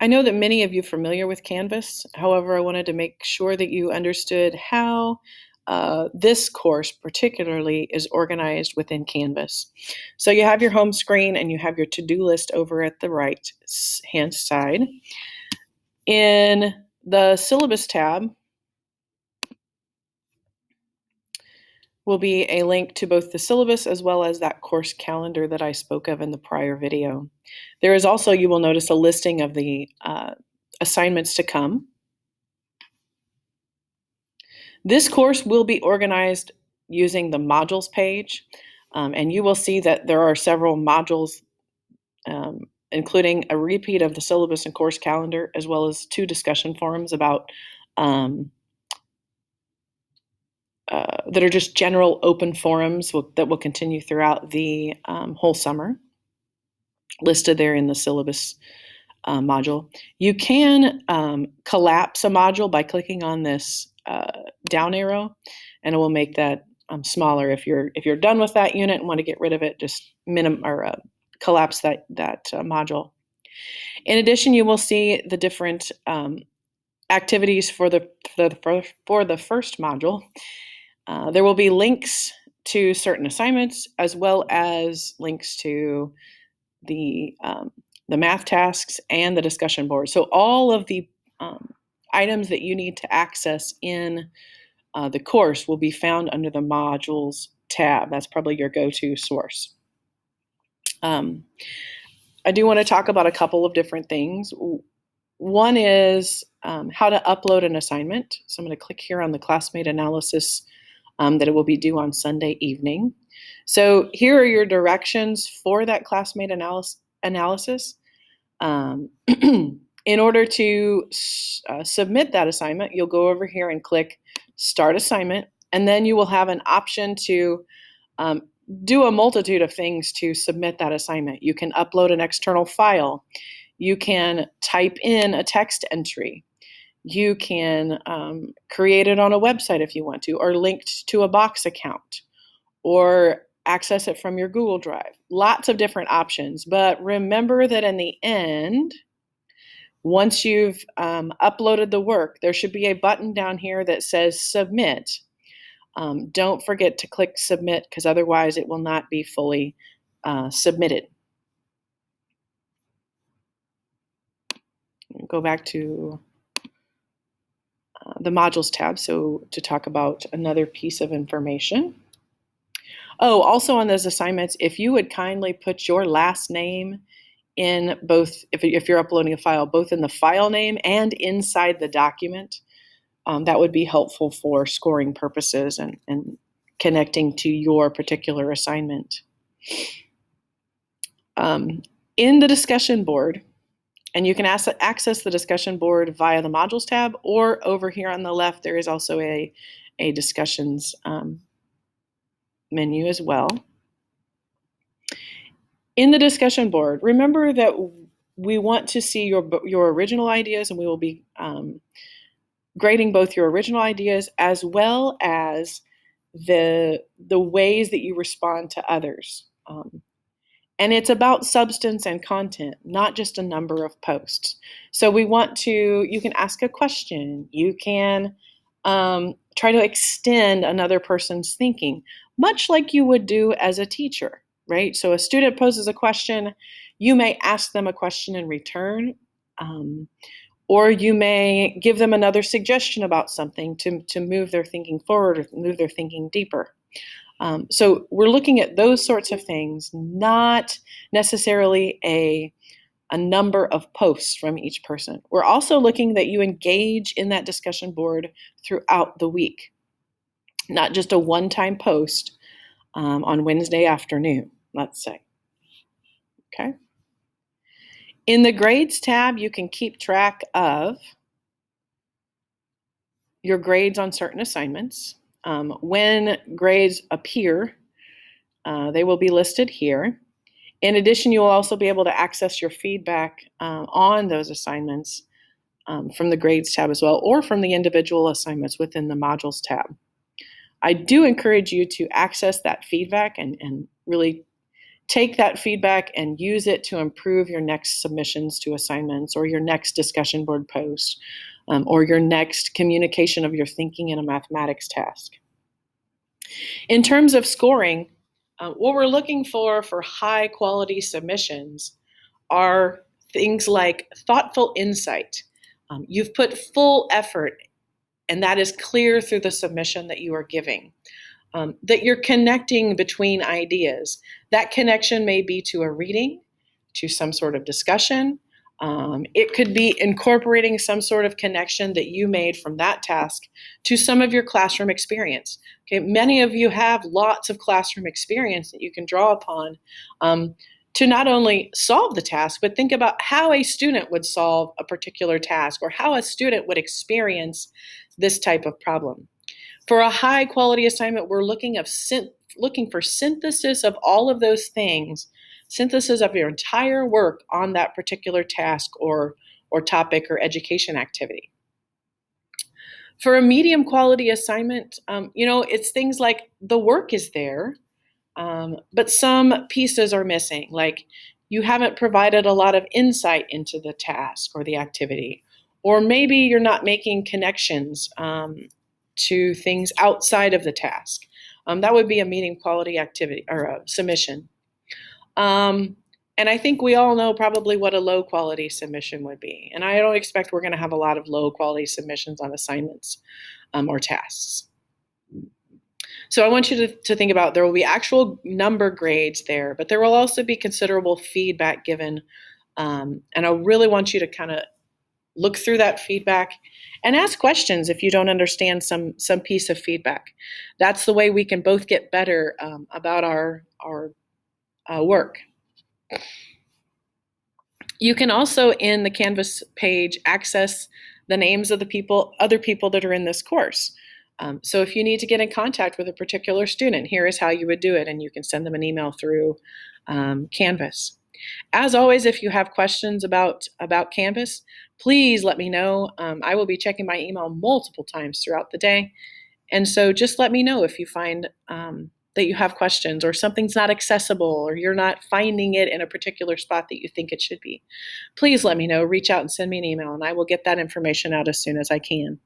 I know that many of you are familiar with Canvas. However, I wanted to make sure that you understood how this course particularly is organized within Canvas. So you have your home screen and you have your to-do list over at the right hand side. In the syllabus tab will be a link to both the syllabus as well as that course calendar that I spoke of in the prior video. There is also, you will notice, a listing of the assignments to come. This course will be organized using the modules page, and you will see that there are several modules, including a repeat of the syllabus and course calendar, as well as 2 discussion forums about that are just general open forums that will continue throughout the whole summer, listed there in the syllabus module. You can collapse a module by clicking on this down arrow, and it will make that smaller. If you're done with that unit and want to get rid of it, just collapse that module. In addition, you will see the different activities for the first module. There will be links to certain assignments as well as links to the math tasks and the discussion board. So all of the items that you need to access in the course will be found under the modules tab. That's probably your go-to source. I do want to talk about a couple of different things. One is how to upload an assignment. So I'm going to click here on the classmate analysis that it will be due on Sunday evening. So here are your directions for that classmate analysis. In order to submit that assignment, you'll go over here and click Start Assignment, and then you will have an option to do a multitude of things to submit that assignment. You can upload an external file. You can type in a text entry. You can create it on a website if you want to, or linked to a Box account, or access it from your Google Drive. Lots of different options, but remember that in the end, once you've uploaded the work, there should be a button down here that says Submit. Don't forget to click Submit, because otherwise it will not be fully submitted. Go back to the modules tab, so to talk about another piece of information. Oh, also on those assignments, if you would kindly put your last name in both, if you're uploading a file, both in the file name and inside the document, that would be helpful for scoring purposes and connecting to your particular assignment. In the discussion board, and you can access the discussion board via the modules tab, or over here on the left, there is also a discussions menu as well. In the discussion board, remember that we want to see your original ideas, and we will be grading both your original ideas as well as the ways that you respond to others. And it's about substance and content, not just a number of posts. So we want to, you can ask a question, you can try to extend another person's thinking, much like you would do as a teacher, right? So a student poses a question, you may ask them a question in return, or you may give them another suggestion about something to move their thinking forward or move their thinking deeper. So we're looking at those sorts of things, not necessarily a number of posts from each person. We're also looking that you engage in that discussion board throughout the week, not just a one-time post on Wednesday afternoon, let's say. Okay. In the grades tab, you can keep track of your grades on certain assignments. When grades appear, they will be listed here. In addition, you will also be able to access your feedback on those assignments from the grades tab as well, or from the individual assignments within the modules tab. I do encourage you to access that feedback and really take that feedback and use it to improve your next submissions to assignments or your next discussion board post or your next communication of your thinking in a mathematics task. In terms of scoring, what we're looking for high quality submissions are things like thoughtful insight. You've put full effort, and that is clear through the submission that you are giving. That you're connecting between ideas. That connection may be to a reading, to some sort of discussion. It could be incorporating some sort of connection that you made from that task to some of your classroom experience. Okay, many of you have lots of classroom experience that you can draw upon to not only solve the task, but think about how a student would solve a particular task or how a student would experience this type of problem. For a high quality assignment, we're looking for synthesis of all of those things, synthesis of your entire work on that particular task or topic or education activity. For a medium quality assignment, it's things like the work is there, but some pieces are missing, like you haven't provided a lot of insight into the task or the activity, or maybe you're not making connections to things outside of the task. That would be a medium quality activity or a submission. And I think we all know probably what a low quality submission would be. And I don't expect we're going to have a lot of low quality submissions on assignments or tasks. So I want you to think about there will be actual number grades there, but there will also be considerable feedback given. And I really want you to kind of look through that feedback and ask questions if you don't understand some piece of feedback. That's the way we can both get better about our work. You can also, in the Canvas page, access the names of the other people that are in this course. So if you need to get in contact with a particular student, here is how you would do it, and you can send them an email through Canvas. As always, if you have questions about Canvas, please let me know. I will be checking my email multiple times throughout the day. And so just let me know if you find that you have questions or something's not accessible or you're not finding it in a particular spot that you think it should be. Please let me know. Reach out and send me an email, and I will get that information out as soon as I can.